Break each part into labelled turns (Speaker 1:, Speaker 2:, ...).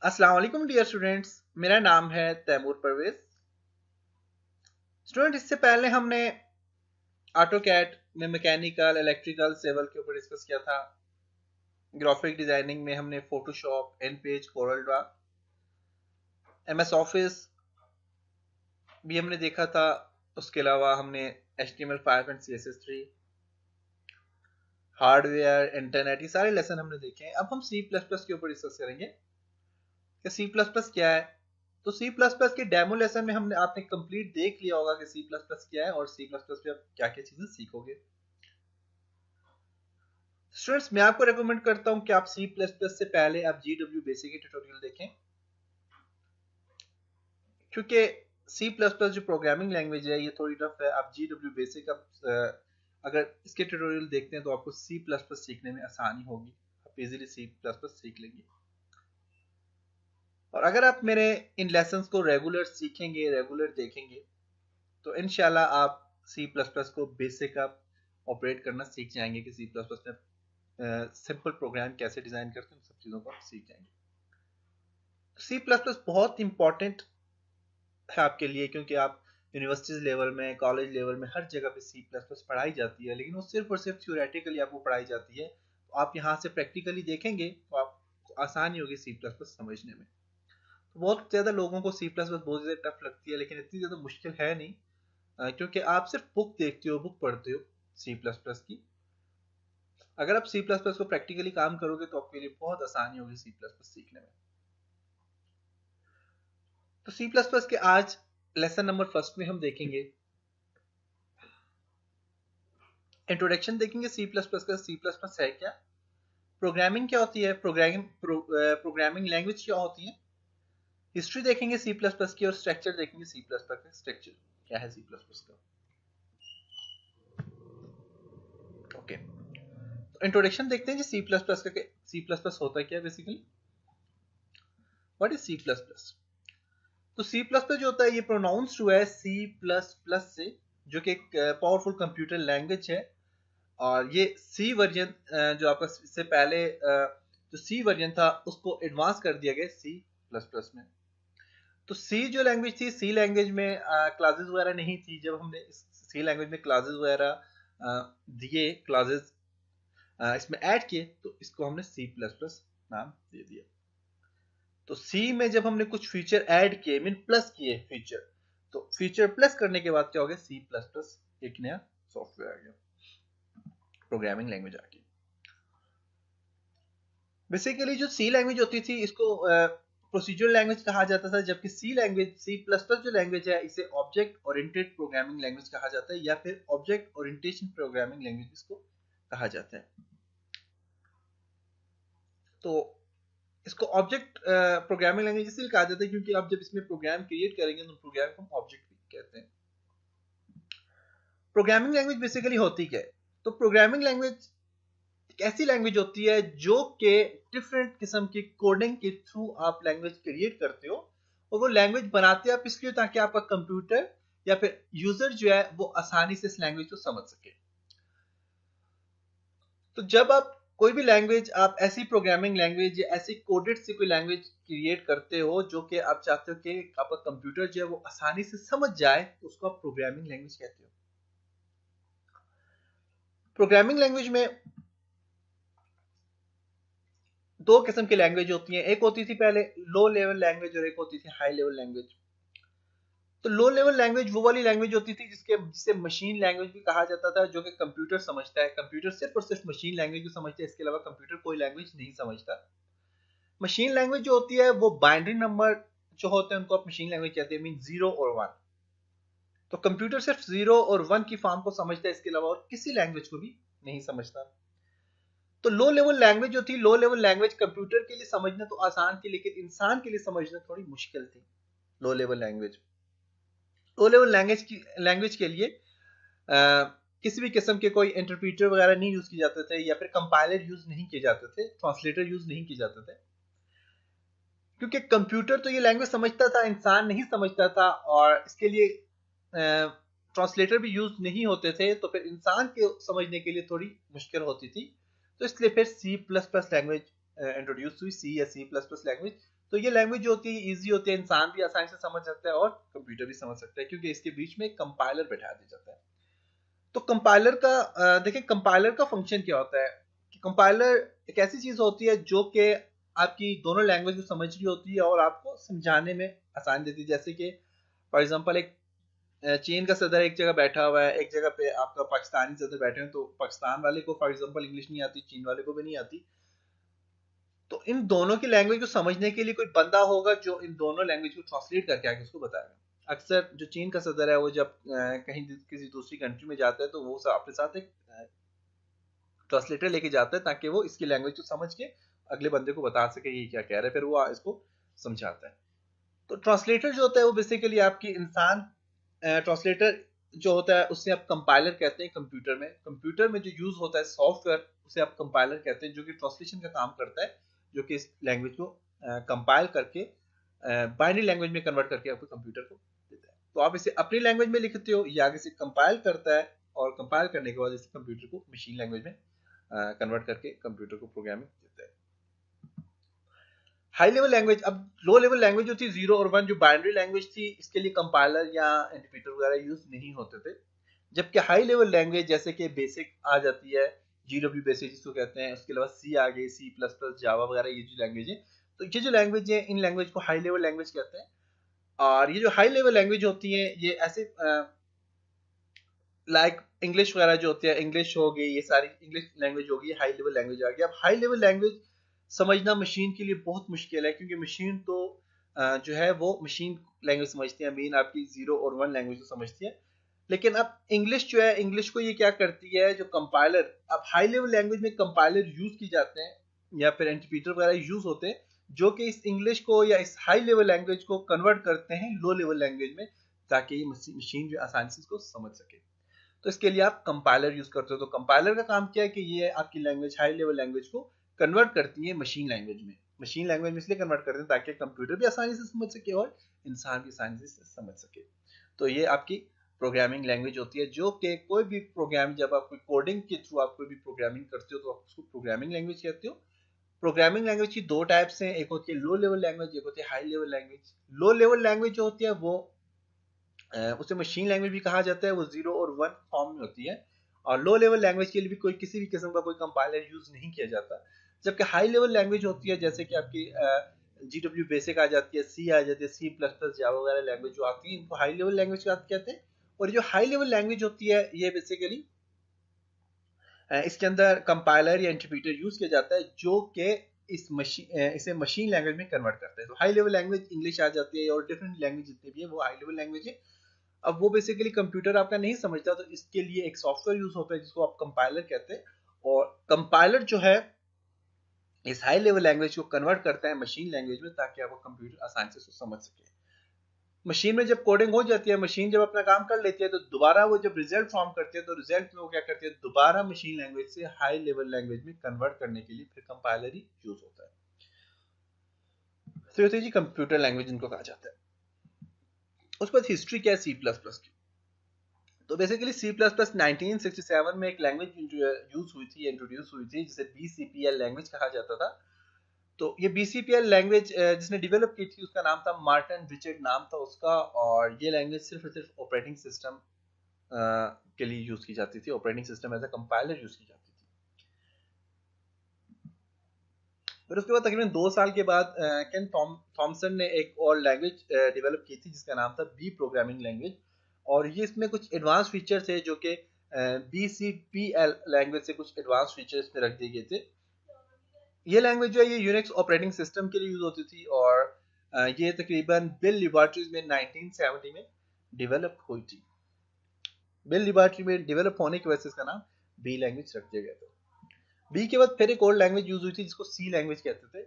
Speaker 1: अस्सलाम वालेकुम dear students, मेरा नाम है तैमूर परवेज। स्टूडेंट, इससे पहले हमने ऑटोकैड में मैकेनिकल, इलेक्ट्रिकल, सिविल के ऊपर डिस्कस किया था। ग्राफिक डिजाइनिंग में हमने Photoshop, InPage, Corel draw, MS office भी हमने देखा था। उसके अलावा हमने HTML5 and CSS3, hardware, internet, ये सारे लेसन हमने देखे हैं। अब हम C++ के ऊपर डिस्कस करेंगे कि C++ क्या है। तो C++ के डेमो लेसन में हमने आपने कंप्लीट देख लिया होगा कि C++ क्या है और C++ में आप क्या क्या चीजें सीखोगे। स्टूडेंट्स, मैं आपको रेकमेंड करता हूं कि आप C++ से पहले आप GW बेसिक के ट्यूटोरियल देखें, क्योंकि C++ जो प्रोग्रामिंग लैंग्वेज है ये थोड़ी टफ है। आप GW बेसिक अगर इसके ट्यूटोरियल देखते हैं तो आपको C++ सीखने में आसानी होगी, आप इजीली C++ सीख लेंगे। और अगर आप मेरे इन लेसन्स को रेगुलर सीखेंगे, रेगुलर देखेंगे, तो इंशाल्लाह आप C++ को बेसिक आप ऑपरेट करना सीख जाएंगे कि C++ में सिंपल प्रोग्राम कैसे डिजाइन करते हैं, सब चीजों को आप सीख जाएंगे। C++ बहुत इंपॉर्टेंट है आपके लिए, क्योंकि आप यूनिवर्सिटीज लेवल में, कॉलेज लेवल में हर जगह पे C++ पढ़ाई जाती है, लेकिन वो सिर्फ और सिर्फ थ्योरेटिकली आपको पढ़ाई जाती है। तो आप यहाँ से प्रैक्टिकली देखेंगे तो आपको आसानी होगी C++ समझने में। तो बहुत ज्यादा लोगों को C++ बहुत ज्यादा टफ लगती है, लेकिन इतनी ज्यादा मुश्किल है नहीं, क्योंकि आप सिर्फ बुक देखते हो, बुक पढ़ते हो C++ की। अगर आप C++ को प्रैक्टिकली काम करोगे तो आपके लिए बहुत आसानी होगी C++ सीखने में। तो C++ के आज लेसन नंबर फर्स्ट में हम देखेंगे, इंट्रोडक्शन देखेंगे C++ का। C++ है क्या, प्रोग्रामिंग क्या होती है, प्रोग्रामिंग लैंग्वेज क्या होती है, हिस्ट्री देखेंगे C++ की, और स्ट्रक्चर देखेंगे C++ का। स्ट्रक्चर क्या है C++ का। ओके, इंट्रोडक्शन देखते हैं जी C++ का। C++ होता क्या है बेसिकली, व्हाट इज C++। तो C++ जो होता है ये प्रोनाउंस्ड हुआ है C++ से, जो कि एक पावरफुल कंप्यूटर लैंग्वेज है। और ये C वर्जन जो आपका इससे पहले जो C वर्जन था उसको एडवांस कर दिया गया C++ में। तो C जो लैंग्वेज थी, C लैंग्वेज में क्लासेस वगैरह नहीं थी। जब हमने इस C लैंग्वेज में क्लासेस वगैरह दिए, क्लासेस इसमें ऐड किए, तो इसको हमने C++ नाम दे दिया। तो C में जब हमने कुछ फीचर ऐड किए, मीन प्लस किए फीचर, तो फीचर प्लस करने के बाद क्या हो गया, C++ एक नया सॉफ्टवेयर आ गया, प्रोग्रामिंग लैंग्वेज आ गई। बेसिकली जो C लैंग्वेज होती थी इसको प्रोसीजरल लैंग्वेज कहा जाता था, जबकि C++ जो लैंग्वेज है इसे ऑब्जेक्ट ओरिएंटेड प्रोग्रामिंग लैंग्वेज कहा जाता है, या फिर ऑब्जेक्ट ओरिएंटेशन प्रोग्रामिंग लैंग्वेज इसको कहा जाता है। तो इसको ऑब्जेक्ट प्रोग्रामिंग लैंग्वेज इसलिए कहा जाता है क्योंकि आप जब इसमें प्रोग्राम क्रिएट करेंगे तो प्रोग्राम को ऑब्जेक्ट भी कहते हैं। प्रोग्रामिंग लैंग्वेज बेसिकली होती क्या है, तो प्रोग्रामिंग लैंग्वेज एक ऐसी लैंग्वेज होती है जो कि डिफरेंट किस्म की कोडिंग के थ्रू आप लैंग्वेज क्रिएट करते हो, और वो लैंग्वेज बनाते आप इसलिए ताकि आपका कंप्यूटर या फिर यूजर जो है वो आसानी से इस लैंग्वेज को समझ सके। तो जब आप कोई भी लैंग्वेज, आप ऐसी प्रोग्रामिंग लैंग्वेज या ऐसी कोडेड से कोई लैंग्वेज क्रिएट करते हो जो कि आप चाहते हो कि आपका कंप्यूटर जो है वो आसानी से समझ जाए, तो उसको आप प्रोग्रामिंग लैंग्वेज कहते हो। प्रोग्रामिंग लैंग्वेज में दो किस्म की लैंग्वेज होती हैं, एक होती थी पहले लो लेवल लैंग्वेज और एक होती थी हाई लेवल लैंग्वेज। तो लो लेवल लैंग्वेज वो वाली लैंग्वेज होती थी जिसे मशीन लैंग्वेज भी कहा जाता था, जो कि कंप्यूटर समझता है। कंप्यूटर सिर्फ और सिर्फ मशीन लैंग्वेज को समझता है, इसके अलावा कंप्यूटर कोई लैंग्वेज नहीं समझता। मशीन लैंग्वेज जो होती है वो बाइनरी नंबर जो होते हैं उनको आप मशीन लैंग्वेज कहते हैं, मीन 0 और 1। तो कंप्यूटर सिर्फ 0 और 1 की फॉर्म को समझता है, इसके अलावा और किसी लैंग्वेज को भी नहीं समझता। तो लो लेवल लैंग्वेज जो थी, लो लेवल लैंग्वेज कंप्यूटर के लिए समझना तो आसान थी, लेकिन इंसान के लिए समझना थोड़ी मुश्किल थी। Low level language, low level language के लिए किसी भी किस्म के कोई इंटरप्रीटर वगैरह नहीं यूज किए जाते थे, या फिर कंपाइलर यूज नहीं किए जाते थे, ट्रांसलेटर यूज नहीं किए जाते थे, क्योंकि कंप्यूटर तो ये लैंग्वेज समझता था, इंसान नहीं समझता था, और इसके लिए ट्रांसलेटर भी यूज नहीं होते थे, तो फिर इंसान के समझने के लिए थोड़ी मुश्किल होती थी। तो इसलिए फिर C++ लैंग्वेज इंट्रोड्यूस हुई, सी या सी प्लस प्लस लैंग्वेज। तो ये लैंग्वेज जो होती है ईजी होती है, इंसान भी आसानी से समझ सकता है और कंप्यूटर भी समझ सकता है, क्योंकि इसके बीच में कंपाइलर बैठा दिया जाता है। तो कंपाइलर का देखिए कंपाइलर का फंक्शन क्या होता है कि कंपाइलर एक ऐसी चीज होती है जो कि आपकी दोनों लैंग्वेज को समझ रही होती है और आपको समझाने में आसानी देती है। जैसे कि फॉर एग्जांपल एक चीन का सदर एक जगह बैठा हुआ है, एक जगह पे आपका पाकिस्तानी सदर बैठे हैं, तो पाकिस्तान वाले को फॉर एग्जांपल इंग्लिश नहीं आती, चीन वाले को भी नहीं आती, तो इन दोनों की लैंग्वेज को समझने के लिए कोई बंदा होगा जो इन दोनों लैंग्वेज को ट्रांसलेट करके आगे उसको बताएगा। अक्सर जो चीन का सदर है वो जब कहीं किसी दूसरी कंट्री में जाता है तो वो अपने साथ एक ट्रांसलेटर लेके जाता है ताकि वो इसकी लैंग्वेज को समझ के अगले बंदे को बता सके ये क्या कह रहा है, फिर वो इसको समझाता है। तो ट्रांसलेटर जो होता है वो बेसिकली आपकी इंसान ट्रांसलेटर जो होता है उससे आप कंपाइलर कहते हैं। कंप्यूटर में जो यूज होता है सॉफ्टवेयर उसे आप कंपाइलर कहते हैं, जो कि ट्रांसलेशन का काम करता है, जो कि इस लैंग्वेज को कंपाइल करके बाइनरी लैंग्वेज में कन्वर्ट करके आपको कंप्यूटर को देता है। तो आप इसे अपनी लैंग्वेज में लिखते हो, ये आगे से कंपाइल करता है और कंपाइल करने के बाद इस कंप्यूटर को मशीन लैंग्वेज में कन्वर्ट करके कंप्यूटर को प्रोग्रामिंग देता है। हाई लेवल लैंग्वेज, अब लो लेवल लैंग्वेज जो थी 0 और 1 जो बाइनरी लैंग्वेज थी, इसके लिए कंपाइलर या इंटरप्रेटर वगैरह यूज नहीं होते थे। जबकि हाई लेवल लैंग्वेज जैसे कि बेसिक आ जाती है, GW बेसिक जिसको कहते हैं, उसके अलावा सी आ गई, सी प्लस प्लस, जावा वगैरह, ये जो लैंग्वेज है, तो ये जो लैंग्वेज है इन लैंग्वेज को हाई लेवल लैंग्वेज कहते हैं। और ये जो हाई लेवल लैंग्वेज होती है ये ऐसे लाइक इंग्लिश वगैरह जो होती है, इंग्लिश हो गई, ये सारी इंग्लिश लैंग्वेज होगी, हाई लेवल लैंग्वेज आ गई। अब हाई लेवल लैंग्वेज समझना मशीन के लिए बहुत मुश्किल है, क्योंकि मशीन तो जो है वो मशीन लैंग्वेज समझती है, मेन आपकी 0 और 1 लैंग्वेज को समझती है। लेकिन अब इंग्लिश जो है, इंग्लिश को ये क्या करती है, जो कंपाइलर, अब हाई लेवल लैंग्वेज में कंपाइलर यूज की जाते हैं या फिर इंटरप्रेटर वगैरह यूज होते हैं, जो कि इस इंग्लिश को या इस हाई लेवल लैंग्वेज को कन्वर्ट करते हैं लो लेवल लैंग्वेज में, ताकि ये मशीन जो आसानी से इसको समझ सके। तो इसके लिए आप कंपाइलर यूज करते हो। तो कंपाइलर का काम क्या है कि ये आपकी लैंग्वेज, हाई लेवल लैंग्वेज को कन्वर्ट करती है मशीन लैंग्वेज में। मशीन लैंग्वेज में इसलिए कन्वर्ट करते हैं ताकि कंप्यूटर भी आसानी से समझ सके और इंसान भी आसानी से समझ सके। तो ये आपकी प्रोग्रामिंग लैंग्वेज होती है, जो कि कोई भी प्रोग्राम, जब आप कोई कोडिंग के थ्रू आप कोई भी प्रोग्रामिंग करते हो तो आप उसको प्रोग्रामिंग लैंग्वेज कहते हो। प्रोग्रामिंग लैंग्वेज की दो टाइप्स हैं, एक होती है लो लेवल लैंग्वेज, एक होती है high level language. Low level language जो होती है वो उसे मशीन लैंग्वेज भी कहा जाता है, वो 0 और 1 फॉर्म में होती है। और लो लेवल लैंग्वेज के लिए भी कोई किसी भी किस्म का कोई कंपाइलर यूज नहीं किया जाता। जबकि हाई लेवल लैंग्वेज होती है जैसे कि आपकी GW बेसिक आ जाती है, सी आ जाती है, सी प्लस प्लस, जावा वगैरह लैंग्वेज जो आती है, इनको हाई लेवल लैंग्वेज कहते हैं। और जो हाई लेवल लैंग्वेज होती है ये बेसिकली इसके अंदर कंपाइलर या इंटरप्रेटर यूज किया जाता है, जो कि इसे मशीन लैंग्वेज में कन्वर्ट करता है। तो हाई लेवल लैंग्वेज इंग्लिश आ जाती है और डिफरेंट लैंग्वेज जितने भी है वो हाई लेवल लैंग्वेज है। अब वो बेसिकली कंप्यूटर आपका नहीं समझता, तो इसके लिए एक सॉफ्टवेयर यूज होता है जिसको आप कंपाइलर कहते हैं। और कंपाइलर जो है इस हाई लेवल लैंग्वेज को कन्वर्ट करता है मशीन लैंग्वेज में, ताकि आपको कंप्यूटर आसानी से उसको समझ सके। मशीन में जब कोडिंग हो जाती है, मशीन जब अपना काम कर लेती है, तो दोबारा वो जब रिजल्ट फॉर्म करती है, तो रिजल्ट में वो क्या करती है, दोबारा मशीन लैंग्वेज से हाई लेवल लैंग्वेज में कन्वर्ट करने के लिए फिर कंपाइलर ही यूज होता है। तो ये जी कंप्यूटर लैंग्वेज इनको कहा जाता है। उसके बाद हिस्ट्री क्या है सी प्लस प्लस की। तो बेसिकली सी प्लस प्लस 1967 में एक लैंग्वेज यूज हुई थी, इंट्रोड्यूस हुई थी, जिसे BCPL लैंग्वेज कहा जाता था। तो ये BCPL लैंग्वेज जिसने डेवलप की थी उसका नाम था मार्टिन रिचर्ड, नाम था उसका। और ये लैंग्वेज सिर्फ और सिर्फ ऑपरेटिंग सिस्टम के लिए यूज की जाती थी, operating system as a compiler use की जाती थी। फिर उसके बाद तकरीबन 2 साल के बाद केन थॉमसन ने एक और लैंग्वेज डेवलप की थी जिसका नाम था बी प्रोग्रामिंग लैंग्वेज। और ये इसमें कुछ एडवांस फीचर थे जो कि BCPL लैंग्वेज से कुछ एडवांस फीचर इसमें रख दिए गए थे। ये लैंग्वेज जो है ये यूनिक्स ऑपरेटिंग सिस्टम के लिए यूज होती थी, और ये तकरीबन बेल लैबोरेटरीज में 1970 में डेवलप हुई थी। बेल लैबोरेटरी में डेवलप होने की वजह से इसका नाम बी लैंग्वेज रख दिया गया था। बी के बाद फिर एक और लैंग्वेज यूज हुई थी जिसको सी लैंग्वेज कहते थे।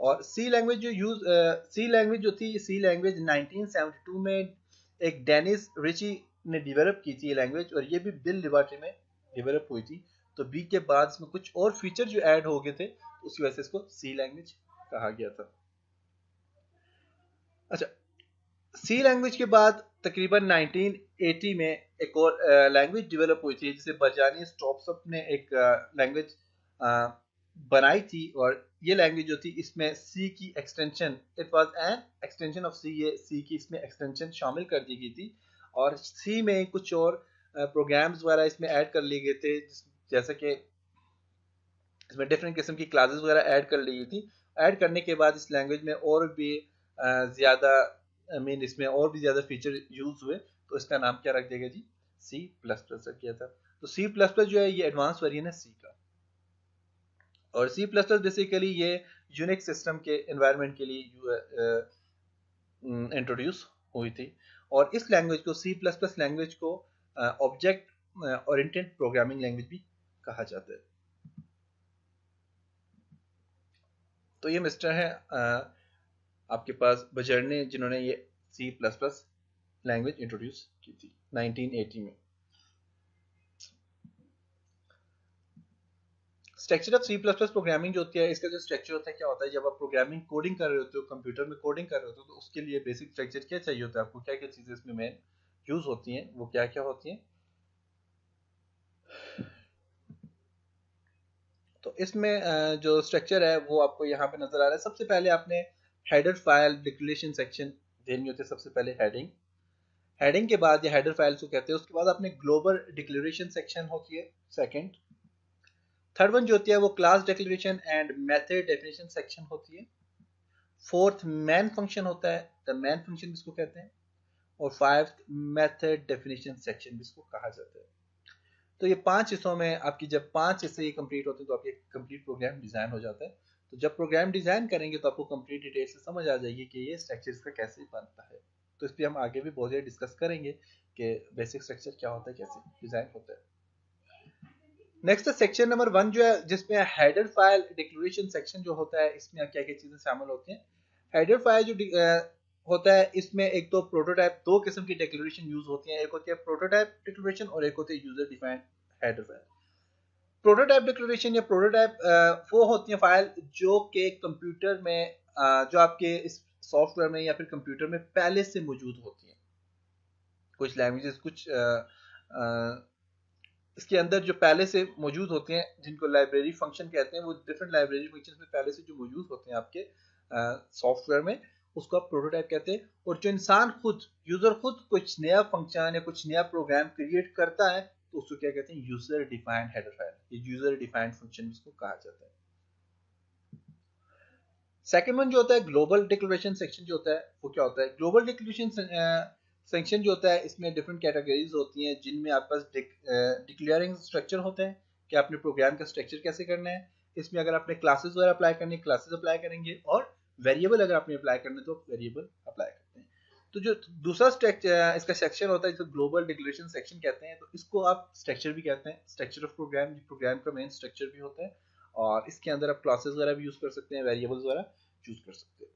Speaker 1: और सी लैंग्वेज जो थी, सी लैंग्वेज 1972 में एक डेनिस रिची ने डेवलप की थी ये लैंग्वेज, और ये भी बेल लैबोरेटरी में डेवलप हुई थी। तो बी के बाद इसमें कुछ और फीचर जो ऐड हो गए थे, उसकी वजह से इसको सी लैंग्वेज कहा गया था। अच्छा, सी लैंग्वेज के बाद तकरीबन 1980 में एक और लैंग्वेज डेवलप हुई थी जिसे बर्जानी स्टॉप्सअप ने एक लैंग्वेज बनाई थी, और ये लैंग्वेज जो थी इसमें सी की extension, it was an extension of C, ये सी की इसमें एक्सटेंशन शामिल कर दी गई थी, और सी में कुछ और प्रोग्राम्स वगैरह इसमें ऐड कर लिए गए थे, जैसे कि इसमें डिफरेंट किस्म की क्लासेस वगैरह ऐड कर ली गई थी। ऐड करने के बाद इस लैंग्वेज में और भी ज़्यादा, आई मीन इसमें और भी ज़्यादा फीचर यूज़ हुए, तो इसका नाम क्या रख दिया जी, सी प्लस प्लस रख दिया था। तो सी प्लस प्लस जो है ये एडवांस वेरिएंट है सी का, और सी प्लस प्लस बेसिकली ये यूनिक्स सिस्टम के एनवायरनमेंट के लिए इंट्रोड्यूस हुई थी। और इस लैंग्वेज को, सी प्लस प्लस लैंग्वेज को ऑब्जेक्ट ओरिएंटेड प्रोग्रामिंग लैंग्वेज भी कहा जाता है। तो ये मिस्टर है आपके पास बजर्ने, जिन्होंने ये C plus plus language introduce की थी 1980 में। Structure of C plus plus programming जो होती है, इसका जो स्ट्रक्चर होता है क्या होता है, जब आप प्रोग्रामिंग कोडिंग कर रहे होते हो, कंप्यूटर में कोडिंग कर रहे होते हो, तो उसके लिए बेसिक स्ट्रक्चर क्या चाहिए होता है आपको, क्या क्या चीज़ें इसमें मेन यूज होती हैं, वो क्या क्या होती हैं। तो इसमें जो स्ट्रक्चर है वो आपको यहाँ पे नजर आ रहा है। सबसे पहले आपने हेडर फाइल डिक्लेरेशन सेक्शन देनी होती है, सबसे पहले हेडिंग, हेडिंग के बाद ये हेडर फाइल्स को कहते हैं। उसके बाद आपने ग्लोबल डिक्लेरेशन सेक्शन होती है सेकंड। थर्ड वन जो होती है वो class declaration and method definition section होती है। फोर्थ मैन फंक्शन होता है, द मैन फंक्शन जिसको कहते हैं। और फाइव्थ मेथड डेफिनेशन सेक्शन जिसको कहा जाता है। तो ये 5 हिस्सों में आपकी जब 5 हिस्से ये कंप्लीट होते हैं तो आपकी कंप्लीट प्रोग्राम डिजाइन हो जाता है। तो जब प्रोग्राम डिजाइन करेंगे तो आपको कंप्लीट डिटेल से समझ आ जाएगी कि ये स्ट्रक्चर इसका कैसे बनता है। तो इस पर हम आगे भी बहुत ज़्यादा डिस्कस करेंगे कि बेसिक स्ट्रक्चर क्या होता है, कैसे डिजाइन होता है। नेक्स्ट सेक्शन नंबर 1 जो है, जिसमें हेडर फाइल डिक्लेरेशन सेक्शन जो होता है, इसमें क्या क्या चीजें शामिल होती हैं। हेडर फाइल जो होता है, इसमें एक तो प्रोटोटाइप, दो किस्म की डिक्लेरेशन यूज होती हैं, एक होती है प्रोटोटाइप डिक्लेरेशन और एक होती है user defined header file. Prototype declaration या प्रोटोटाइप वो होती है फाइल जो कि कंप्यूटर में जो आपके इस सॉफ्टवेयर में या फिर कंप्यूटर में पहले से मौजूद होती हैं। कुछ लैंग्वेजेस, कुछ इसके अंदर जो पहले से मौजूद होते हैं, जिनको लाइब्रेरी फंक्शन कहते हैं, वो डिफरेंट लाइब्रेरी फंक्शन में पहले से जो मौजूद होते हैं आपके सॉफ्टवेयर में, उसको आप प्रोटोटाइप कहते हैं। और जो इंसान खुद, यूजर खुद कुछ नया फंक्शन या कुछ नया प्रोग्राम क्रिएट करता है, तो उसको क्या कहते हैं, यूजर डिफाइंड हेडर फाइल, ये यूजर डिफाइंड फंक्शन जिसको कहा जाता है। सेकंड वन जो होता है ग्लोबल डिक्लेरेशन सेक्शन जो होता है, वो क्या होता है, ग्लोबल डिक्लेरेशन सेक्शन जो होता है, इसमें डिफरेंट कैटेगरीज होती हैं, जिनमें आपके पास डिक्लेयरिंग स्ट्रक्चर होता है कि आपने प्रोग्राम का स्ट्रक्चर कैसे करना है। इसमें अगर आपने क्लासेस वगैरह अप्लाई करनी है, क्लासेस अप्लाई करेंगे, और वेरिएबल अगर आपने अप्लाई करना है तो वेरिएबल अप्लाई करते हैं। तो जो दूसरा स्ट्रक्चर इसका सेक्शन होता है, जिसको ग्लोबल डिक्लेरेशन सेक्शन कहते हैं, तो इसको आप स्ट्रक्चर भी कहते हैं, स्ट्रक्चर ऑफ प्रोग्राम, प्रोग्राम का मेन स्ट्रक्चर भी होता है, और इसके अंदर आप क्लासेस वगैरह भी यूज कर सकते हैं, वेरिएबल्स वगैरह चूज कर सकते हैं।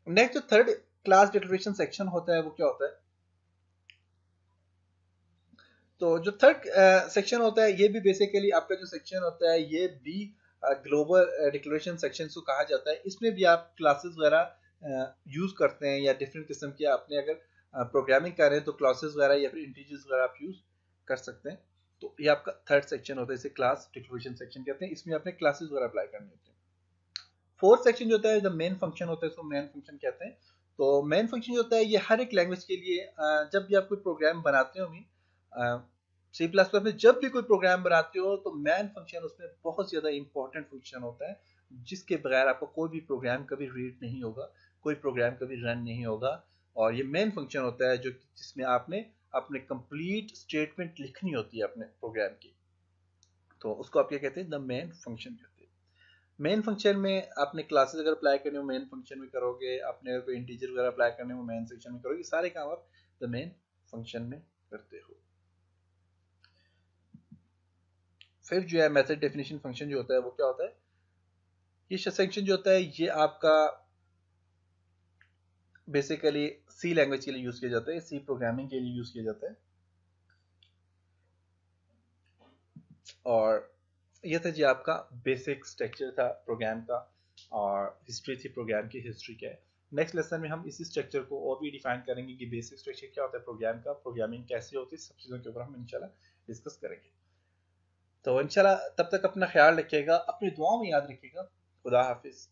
Speaker 1: नेक्स्ट जो थर्ड क्लास डिक्लेरेशन सेक्शन होता है, वो क्या होता है, तो जो थर्ड सेक्शन होता है, ये भी बेसिकली आपका जो सेक्शन होता है, ये भी ग्लोबल डिक्लेरेशन सेक्शन को कहा जाता है। इसमें भी आप क्लासेस वगैरह यूज करते हैं, या डिफरेंट किस्म के आपने अगर प्रोग्रामिंग कर रहे हैं तो क्लासेस वगैरह या फिर इंटीजर्स वगैरह आप यूज कर सकते हैं। तो ये आपका थर्ड सेक्शन होता है, इसे क्लास डिक्लेरेशन सेक्शन कहते हैं। इसमें आपने क्लासेस वगैरह अप्लाई करने होते हैं। फोर्थ सेक्शन जो होता है, जब मेन फंक्शन होता है, इसको मेन फंक्शन कहते हैं। तो मेन फंक्शन जो होता है, ये हर एक लैंग्वेज के लिए जब भी आप कोई प्रोग्राम बनाते हो, मीन सी प्लस प्लस में जब भी कोई प्रोग्राम बनाते हो, तो मैन फंक्शन उसमें बहुत ज़्यादा इंपॉर्टेंट फंक्शन होता है, जिसके बगैर आपका कोई भी प्रोग्राम कभी रीड नहीं होगा, कोई प्रोग्राम कभी रन नहीं होगा। और ये मेन फंक्शन होता है जो जिसमें आपने अपने कंप्लीट स्टेटमेंट लिखनी होती है अपने प्रोग्राम की, तो उसको आप क्या कहते हैं, द मेन फंक्शन कहते हैं। मेन फंक्शन में आपने क्लासेस अगर अप्लाई करने हो मेन फंक्शन में करोगे, आपने अगर कोई इंटीजर वगैरह अप्लाई करने हो मेन सेक्शन में करोगे, सारे काम आप द मेन फंक्शन में करते हो। फिर जो है मेथड डेफिनेशन फंक्शन जो होता है, वो क्या होता है, ये सेक्शन जो होता है, ये आपका बेसिकली सी लैंग्वेज के लिए यूज किया जाता है, सी प्रोग्रामिंग के लिए यूज किया जाता है। और ये था जी आपका बेसिक स्ट्रक्चर था प्रोग्राम का, और हिस्ट्री थी प्रोग्राम की, हिस्ट्री क्या है। नेक्स्ट लेसन में हम इसी स्ट्रक्चर को और भी डिफाइन करेंगे कि बेसिक स्ट्रक्चर क्या होता है प्रोग्राम का, प्रोग्रामिंग कैसे होती है, सब चीज़ों के ऊपर हम इंशाल्लाह डिस्कस करेंगे। तो इंशाल्लाह तब तक अपना ख्याल रखिएगा, अपनी दुआओं में याद रखिएगा। खुदा हाफिज।